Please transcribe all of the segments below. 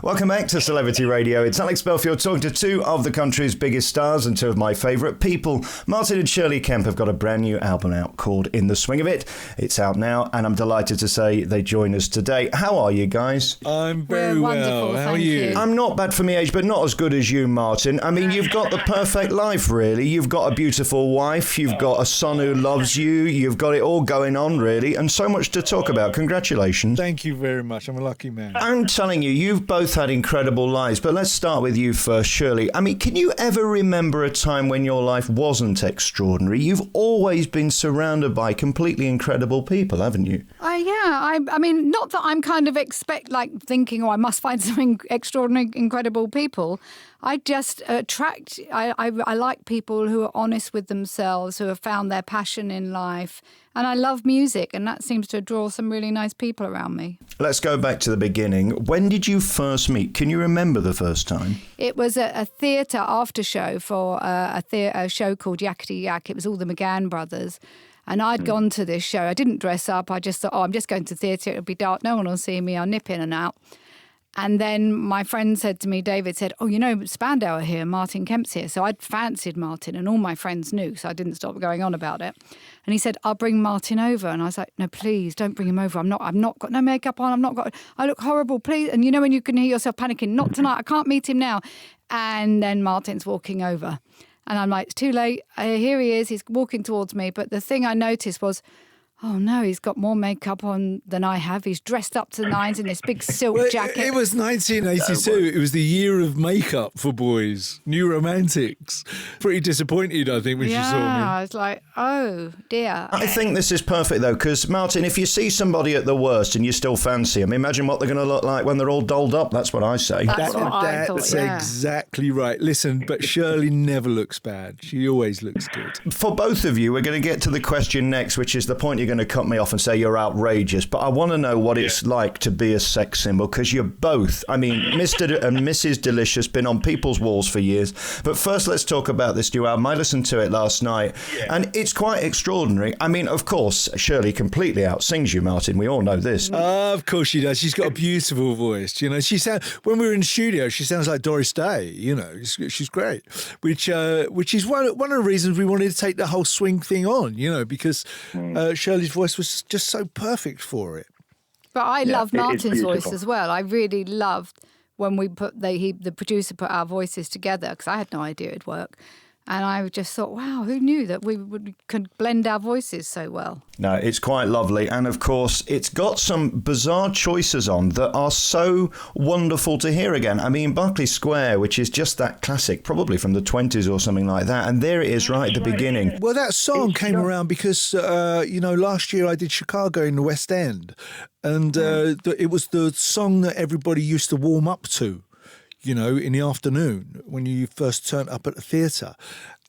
Welcome back to Celebrity Radio. It's Alex Belfield talking to two of the country's biggest stars and two of my favourite people. Martin and Shirlie Kemp have got a brand new album out called In the Swing of It. It's out now, and I'm delighted to say they join us today. How are you guys? I'm very well. How are you? I'm not bad for my age, but not as good as you, Martin. I mean, you've got the perfect life, really. You've got a beautiful wife, you've got a son who loves you, you've got it all going on, really, and so much to talk about. Congratulations. Thank you very much. I'm a lucky man. I'm telling you, you've both had incredible lives, but let's start with you first, Shirlie. I mean, can you ever remember a time when your life wasn't extraordinary? You've always been surrounded by completely incredible people, haven't you? Yeah. I mean, not that I'm kind of thinking, I must find some extraordinary, incredible people. I just I like people who are honest with themselves, who have found their passion in life. And I love music, and that seems to draw some really nice people around me. Let's go back to the beginning. When did you first meet? Can you remember the first time? It was a theatre after show for a show called Yakety Yak. It was all the McGann brothers. And I'd gone to this show. I didn't dress up. I just thought, I'm just going to theatre. It'll be dark. No one will see me. I'll nip in and out. And then my friend said to me, David said, Spandau are here, Martin Kemp's here. So I'd fancied Martin, and all my friends knew, so I didn't stop going on about it. And he said, I'll bring Martin over. And I was like, no, please, don't bring him over. I've not got no makeup on. I look horrible, please. And you know when you can hear yourself panicking, not tonight, I can't meet him now. And then Martin's walking over. And I'm like, it's too late. Here he is. He's walking towards me. But the thing I noticed was, oh no, he's got more makeup on than I have. He's dressed up to the nines in this big silk jacket. It was 1982. It was the year of makeup for boys. New romantics. Pretty disappointed, I think, when she saw me. Yeah, I was like, oh dear. I think this is perfect, though, because, Martin, if you see somebody at the worst and you still fancy them, imagine what they're going to look like when they're all dolled up. That's what I say. That's what I thought, That's yeah. exactly right. Listen, but Shirlie never looks bad. She always looks good. For both of you, we're going to get to the question next, which is the point you're going to cut me off and say you're outrageous, but I want to know what it's like to be a sex symbol, because you're both, I mean, Mr. and Mrs. Delicious, been on people's walls for years. But first, let's talk about this new album. I listened to it last night, and it's quite extraordinary. I mean, of course, Shirlie completely outsings you, Martin. We all know this. Of course she does. She's got a beautiful voice. You know, when we were in the studio, she sounds like Doris Day. You know, she's great. Which is one of the reasons we wanted to take the whole swing thing on. You know, because Shirlie's voice was just so perfect for it. But I love Martin's voice as well. I really loved when we the producer put our voices together, because I had no idea it'd work. And I just thought, wow, who knew that we could blend our voices so well? No, it's quite lovely. And of course, it's got some bizarre choices on that are so wonderful to hear again. I mean, Berkeley Square, which is just that classic, probably from the 20s or something like that. And there it is right at the beginning. Well, that song came around because, last year I did Chicago in the West End. And it was the song that everybody used to warm up to, you know, in the afternoon when you first turned up at the theatre.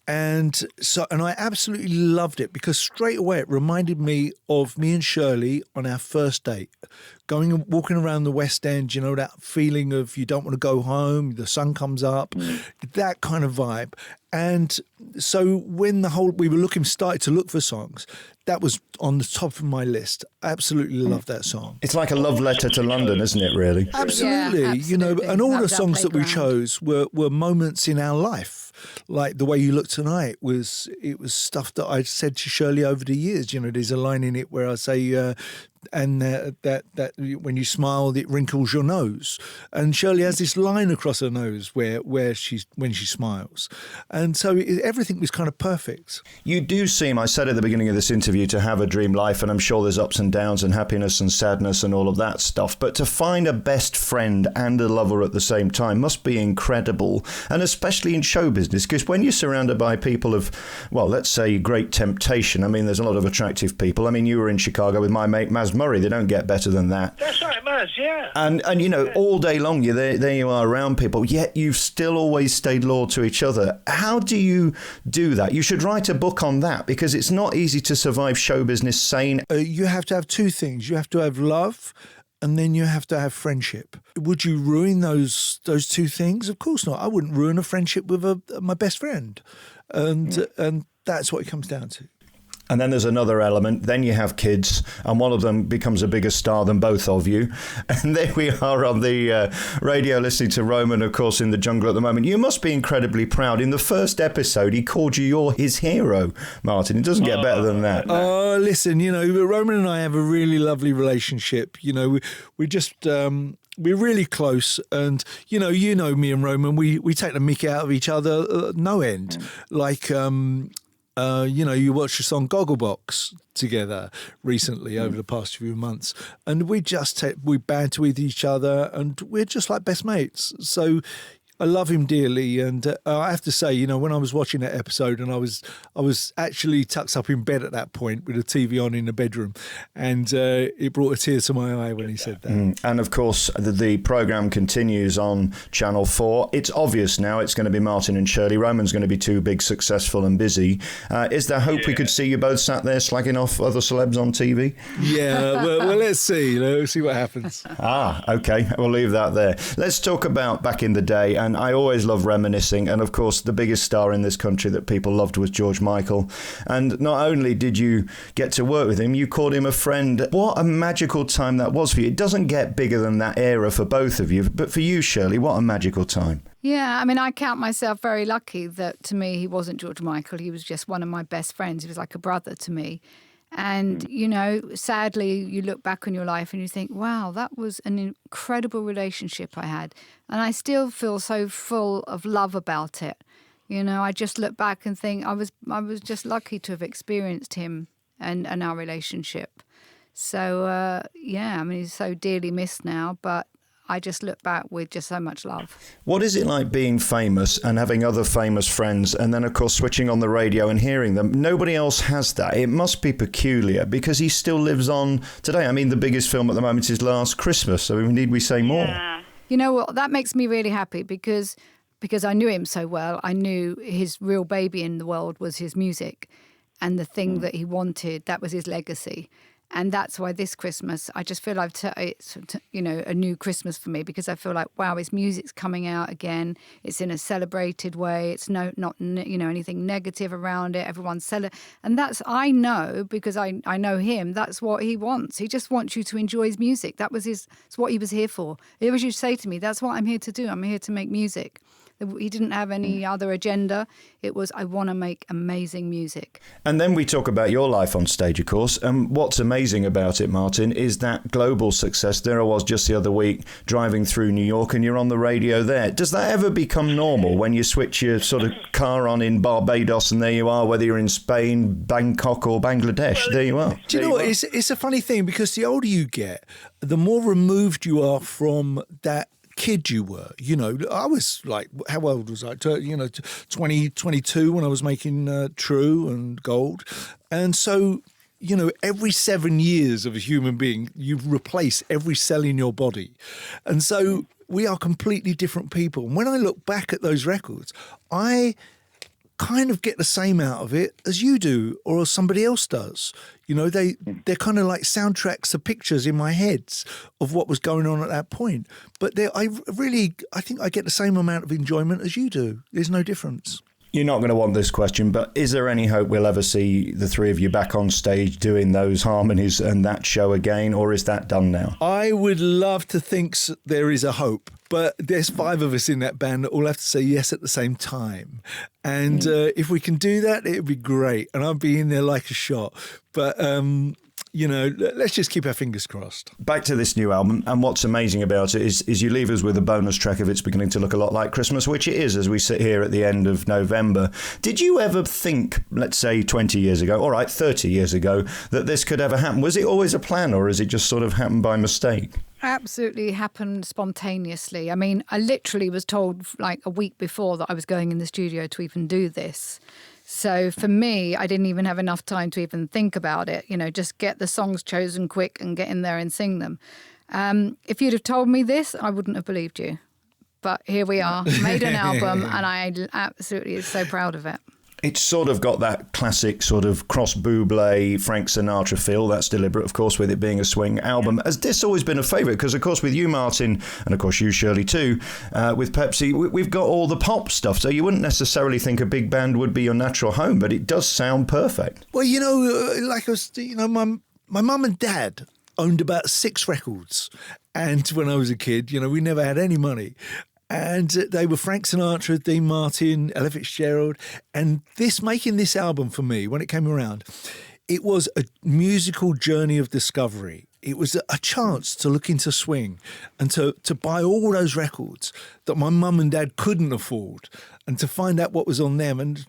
And I absolutely loved it, because straight away it reminded me of me and Shirlie on our first date, going and walking around the West End, you know, that feeling of you don't want to go home, the sun comes up, that kind of vibe. And so when we started to look for songs, that was on the top of my list. I absolutely love that song. It's like a love letter to London, isn't it, really? Absolutely. Yeah, you know, and all the songs that we chose were moments in our life. Like The Way You Look Tonight was stuff that I'd said to Shirlie over the years. You know, there's a line in it where I say, that when you smile, it wrinkles your nose. And Shirlie has this line across her nose when she smiles. And so everything was kind of perfect. You do seem, I said at the beginning of this interview, to have a dream life, and I'm sure there's ups and downs and happiness and sadness and all of that stuff. But to find a best friend and a lover at the same time must be incredible, and especially in show business, because when you're surrounded by people of, well, let's say great temptation, I mean, there's a lot of attractive people. I mean, you were in Chicago with my mate Maz Murray. They don't get better than that. That's right, Maz, yeah. And you know, all day long, there you are around people, yet you've still always stayed loyal to each other. How do you do that? You should write a book on that, because it's not easy to survive show business sane. You have to have two things. You have to have love, and then you have to have friendship. Would you ruin those two things? Of course not. I wouldn't ruin a friendship with my best friend. And that's what it comes down to. And then there's another element. Then you have kids, and one of them becomes a bigger star than both of you. And there we are on the radio listening to Roman, of course, in the jungle at the moment. You must be incredibly proud. In the first episode, he called you his hero, Martin. It doesn't get better than that. Oh, listen, Roman and I have a really lovely relationship. We just... we're really close, and you know me and Roman. We take the mick out of each other, no end. Like you watched the song Gogglebox together recently over the past few months, and we banter with each other, and we're just like best mates. So I love him dearly, and I have to say, when I was watching that episode, and I was actually tucked up in bed at that point with the TV on in the bedroom, and it brought a tear to my eye when he said that. And of course, the programme continues on Channel 4. It's obvious now it's going to be Martin and Shirlie. Roman's going to be too big, successful and busy. Is there hope we could see you both sat there slagging off other celebs on TV? Yeah, well, let's see. Let's see what happens. Okay. We'll leave that there. Let's talk about back in the day. And I always love reminiscing. And of course, the biggest star in this country that people loved was George Michael. And not only did you get to work with him, you called him a friend. What a magical time that was for you. It doesn't get bigger than that era for both of you. But for you, Shirlie, what a magical time. Yeah, I mean, I count myself very lucky that to me, he wasn't George Michael. He was just one of my best friends. He was like a brother to me. And, sadly, you look back on your life and you think, wow, that was an incredible relationship I had. And I still feel so full of love about it. I just look back and think I was just lucky to have experienced him and our relationship. So, he's so dearly missed now, but I just look back with just so much love. What is it like being famous and having other famous friends and then, of course, switching on the radio and hearing them? Nobody else has that. It must be peculiar because he still lives on today. I mean, the biggest film at the moment is Last Christmas. So need we say more? Yeah. You know what? That makes me really happy because I knew him so well. I knew his real baby in the world was his music, and the thing that he wanted, that was his legacy. And that's why this Christmas, I just feel it's a new Christmas for me, because I feel like, wow, his music's coming out again. It's in a celebrated way. It's not anything negative around it. Everyone's and that's, I know, because I know him, that's what he wants. He just wants you to enjoy his music. It's what he was here for. He always used to say to me, that's what I'm here to do. I'm here to make music. He didn't have any other agenda. It was, I want to make amazing music. And then we talk about your life on stage, of course. And what's amazing about it, Martin, is that global success. There I was just the other week driving through New York and you're on the radio there. Does that ever become normal when you switch your sort of car on in Barbados and there you are, whether you're in Spain, Bangkok or Bangladesh, there you are. Do you know what? It's a funny thing, because the older you get, the more removed you are from that kid you were. I was like, how old was I? 22 when I was making True and Gold. And so, every 7 years of a human being, you replace every cell in your body. And so we are completely different people. And when I look back at those records, I kind of get the same out of it as you do or as somebody else does. They're kind of like soundtracks of pictures in my heads of what was going on at that point. But I think I get the same amount of enjoyment as you do. There's no difference. You're not going to want this question, but is there any hope we'll ever see the three of you back on stage doing those harmonies and that show again, or is that done now? I would love to think there is a hope, but there's 5 of us in that band that all have to say yes at the same time. And if we can do that, it would be great. And I'd be in there like a shot. But let's just keep our fingers crossed. Back to this new album, and what's amazing about it is you leave us with a bonus track of It's Beginning to Look a Lot Like Christmas, which it is as we sit here at the end of November. Did you ever think, let's say 20 years ago, all right, 30 years ago, that this could ever happen? Was it always a plan, or is it just sort of happened by mistake? Absolutely happened spontaneously. I mean, I literally was told like a week before that I was going in the studio to even do this. So for me, I didn't even have enough time to even think about it. Just get the songs chosen quick and get in there and sing them. If you'd have told me this, I wouldn't have believed you. But here we are, made an album, and I absolutely am so proud of it. It's sort of got that classic sort of cross Bublé, Frank Sinatra feel. That's deliberate, of course, with it being a swing album. Has this always been a favourite? Because, of course, with you, Martin, and, of course, you, Shirley, too, with Pepsi, we've got all the pop stuff. So you wouldn't necessarily think a big band would be your natural home, but it does sound perfect. Well, like I was, my mum and dad owned about 6 records. And when I was a kid, we never had any money. And they were Frank Sinatra, Dean Martin, Ella Fitzgerald. And making this album for me, when it came around, it was a musical journey of discovery. It was a chance to look into swing and to buy all those records that my mum and dad couldn't afford and to find out what was on them and,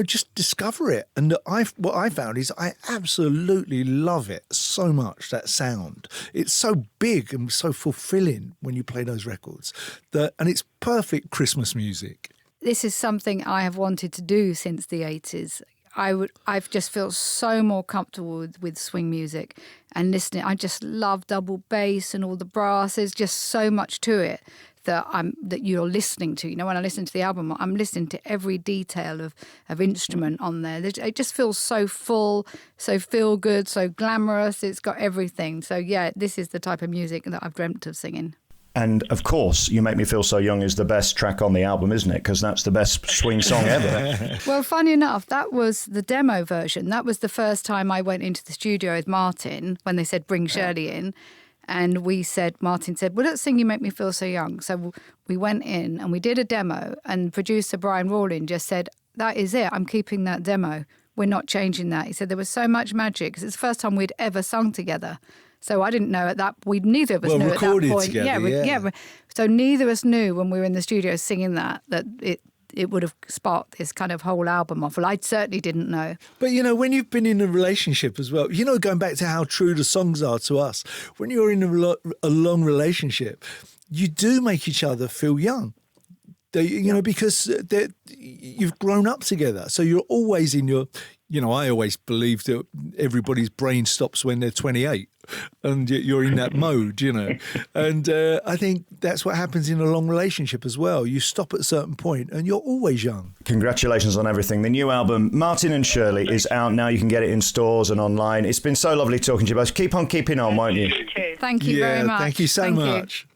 just discover it. And what I found is I absolutely love it so much, that sound. It's so big and so fulfilling when you play those records. And it's perfect Christmas music. This is something I have wanted to do since the 80s. I've just felt so more comfortable with swing music and listening. I just love double bass and all the brass. There's just so much to it that you're listening to. When I listen to the album, I'm listening to every detail of instrument on there. It just feels so full, so feel good, so glamorous. It's got everything. So yeah, this is the type of music that I've dreamt of singing. And, of course, You Make Me Feel So Young is the best track on the album, isn't it? Because that's the best swing song ever. Well, funny enough, that was the demo version. That was the first time I went into the studio with Martin when they said, bring Shirley in. And Martin said, well, let's sing You Make Me Feel So Young. So we went in and we did a demo. And producer Brian Rawlin just said, that is it. I'm keeping that demo. We're not changing that. He said there was so much magic because it's the first time we'd ever sung together. So I didn't know neither of us knew at that point. Together, yeah. So neither of us knew when we were in the studio singing that it would have sparked this kind of whole album off. Well, I certainly didn't know. But, when you've been in a relationship as well, going back to how true the songs are to us, when you're in a long relationship, you do make each other feel young. Because you've grown up together. So you're always in your, I always believe that everybody's brain stops when they're 28 and you're in that mode, And I think that's what happens in a long relationship as well. You stop at a certain point and you're always young. Congratulations on everything. The new album, Martin and Shirley, is out now. You can get it in stores and online. It's been so lovely talking to you both. Keep on keeping on, won't you? Thank you very much. Thank you so much.